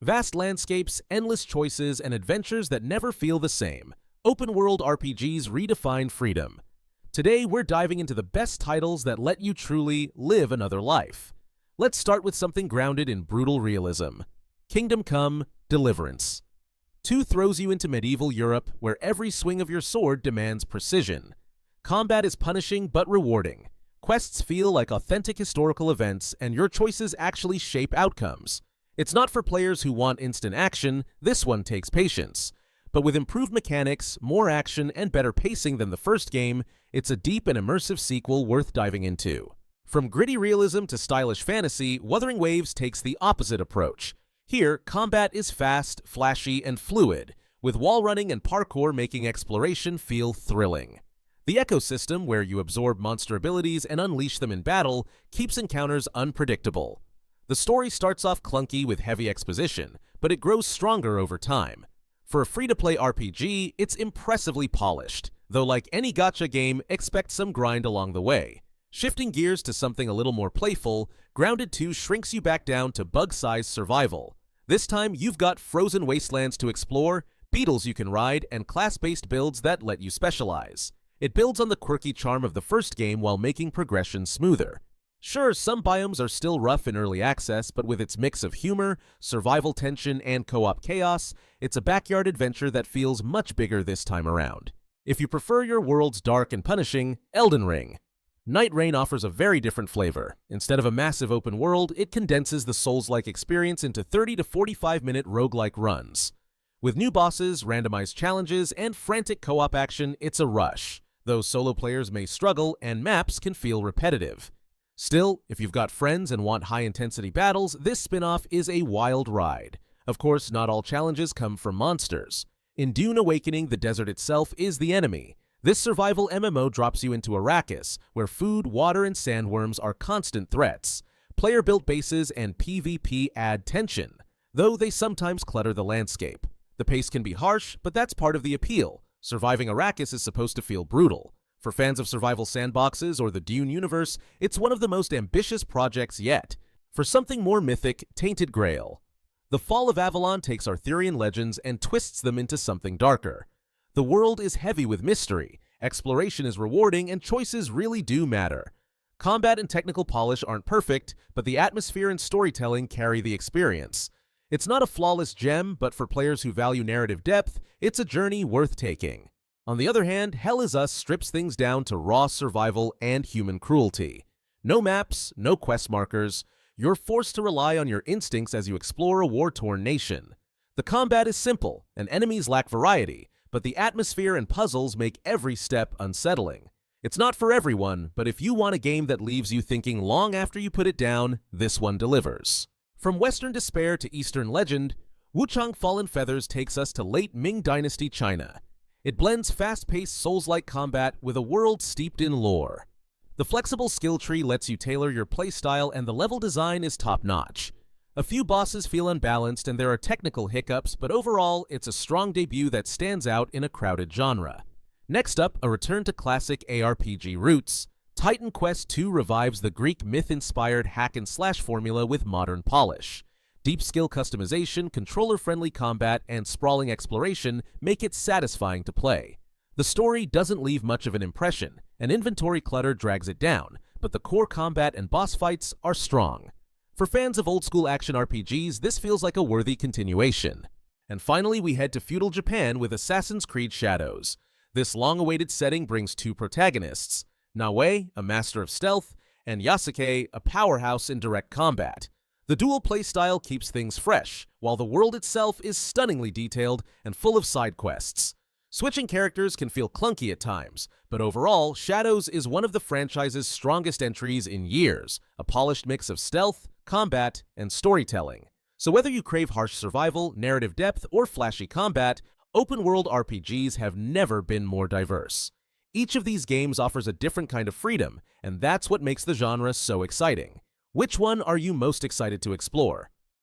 Vast landscapes, endless choices, and adventures that never feel the same. Open-world RPGs redefine freedom. Today, we're diving into the best titles that let you truly live another life. Let's start with something grounded in brutal realism. Kingdom Come: Deliverance. 2 throws you into medieval Europe, where every swing of your sword demands precision. Combat is punishing but rewarding. Quests feel like authentic historical events, and your choices actually shape outcomes. It's not for players who want instant action. This one takes patience. But with improved mechanics, more action, and better pacing than the first game, it's a deep and immersive sequel worth diving into. From gritty realism to stylish fantasy, Wuthering Waves takes the opposite approach. Here, combat is fast, flashy, and fluid, with wall running and parkour making exploration feel thrilling. The ecosystem, where you absorb monster abilities and unleash them in battle, keeps encounters unpredictable. The story starts off clunky with heavy exposition, but it grows stronger over time. For a free-to-play RPG, it's impressively polished, though like any gacha game, expect some grind along the way. Shifting gears to something a little more playful, Grounded 2 shrinks you back down to bug-sized survival. This time, you've got frozen wastelands to explore, beetles you can ride, and class-based builds that let you specialize. It builds on the quirky charm of the first game while making progression smoother. Sure, some biomes are still rough in early access, but with its mix of humor, survival tension, and co-op chaos, it's a backyard adventure that feels much bigger this time around. If you prefer your worlds dark and punishing, Elden Ring. Nightreign offers a very different flavor. Instead of a massive open world, it condenses the Soulslike experience into 30 to 45-minute roguelike runs. With new bosses, randomized challenges, and frantic co-op action, it's a rush, though solo players may struggle and maps can feel repetitive. Still, if you've got friends and want high-intensity battles, this spin-off is a wild ride. Of course, not all challenges come from monsters. In Dune Awakening, the desert itself is the enemy. This survival MMO drops you into Arrakis, where food, water, and sandworms are constant threats. Player-built bases and PvP add tension, though they sometimes clutter the landscape. The pace can be harsh, but that's part of the appeal. Surviving Arrakis is supposed to feel brutal. For fans of survival sandboxes or the Dune universe, it's one of the most ambitious projects yet. For something more mythic, Tainted Grail. The fall of Avalon takes Arthurian legends and twists them into something darker. The world is heavy with mystery, exploration is rewarding, and choices really do matter. Combat and technical polish aren't perfect, but the atmosphere and storytelling carry the experience. It's not a flawless gem, but for players who value narrative depth, it's a journey worth taking. On the other hand, Hell Is Us strips things down to raw survival and human cruelty. No maps, no quest markers. You're forced to rely on your instincts as you explore a war-torn nation. The combat is simple, and enemies lack variety, but the atmosphere and puzzles make every step unsettling. It's not for everyone, but if you want a game that leaves you thinking long after you put it down, this one delivers. From Western despair to Eastern legend, WUCHANG Fallen Feathers takes us to late Ming Dynasty China. It blends fast-paced Souls-like combat with a world steeped in lore. The flexible skill tree lets you tailor your playstyle, and the level design is top-notch. A few bosses feel unbalanced and there are technical hiccups, but overall, it's a strong debut that stands out in a crowded genre. Next up, a return to classic ARPG roots. Titan Quest II revives the Greek myth-inspired hack-and-slash formula with modern polish. Deep skill customization, controller-friendly combat, and sprawling exploration make it satisfying to play. The story doesn't leave much of an impression, and inventory clutter drags it down, but the core combat and boss fights are strong. For fans of old-school action RPGs, this feels like a worthy continuation. And finally, we head to feudal Japan with Assassin's Creed Shadows. This long-awaited setting brings 2 protagonists, Naoe, a master of stealth, and Yasuke, a powerhouse in direct combat. The dual playstyle keeps things fresh, while the world itself is stunningly detailed and full of side quests. Switching characters can feel clunky at times, but overall, Shadows is one of the franchise's strongest entries in years, a polished mix of stealth, combat, and storytelling. So whether you crave harsh survival, narrative depth, or flashy combat, open-world RPGs have never been more diverse. Each of these games offers a different kind of freedom, and that's what makes the genre so exciting. Which one are you most excited to explore?